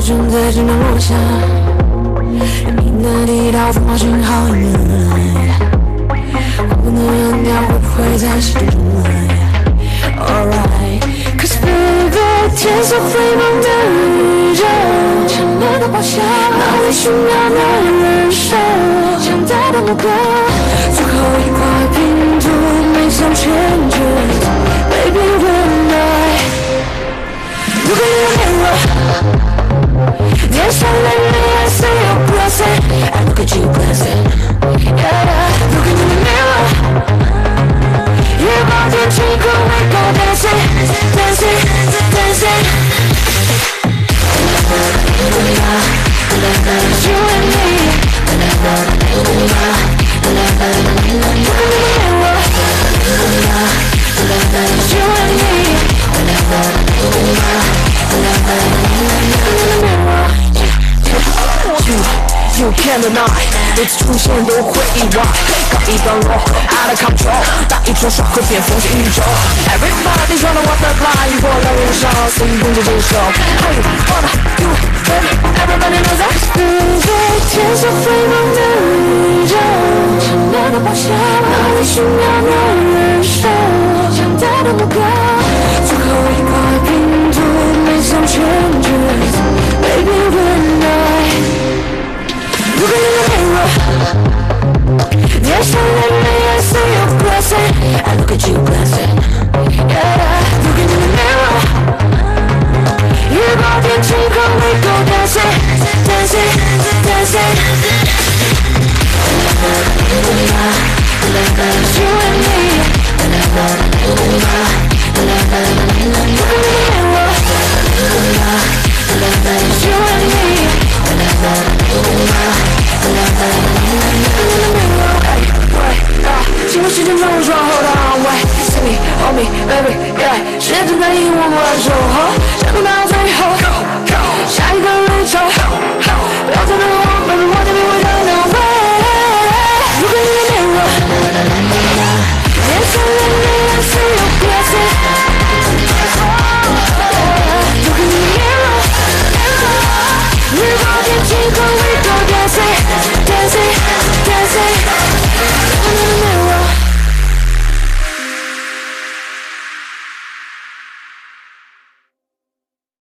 正在渐渐落下，人民的地道风暴讯号隐瞒，我不能让掉，会不会在心中来 ？Alright， cause baby， 天色灰蒙的宇宙，强烈的咆哮，哪里需要那人手？强大的目标，最后一块拼图没想全绝 ，baby when I， 如果你有面我，天上的人 I see you blessing， I look at you blessing，yeah， 如果你有面我，夜光天晴空会 go dancing dancing dancing， you and me， 如果你有面我 ，you and me。You can't deny， 每次出现都会意外，告一段落 out of control， 打一串耍会变风景宇宙。Everybody's gonna walk the line， 破了人生，所以共同接受。How you wanna do it, baby? Everybody knows that。天色灰蒙的宇宙，强烈的咆哮，哪里需要那人手？强大的目标，最后一块拼图没想全绝 ，Baby when I。如果你有面我，天上的人 I see you blessing， I look at you blessing，yeah， 如果你有面我，夜光天晴空会 go dancing dancing dancing， you and me， 如果你有面我 ，you and me。经过时间让我转后的安慰 ，See me, hold me, baby, yeah， 时间正在以我们而守候，想不到最后，下一个旅程，不要再等。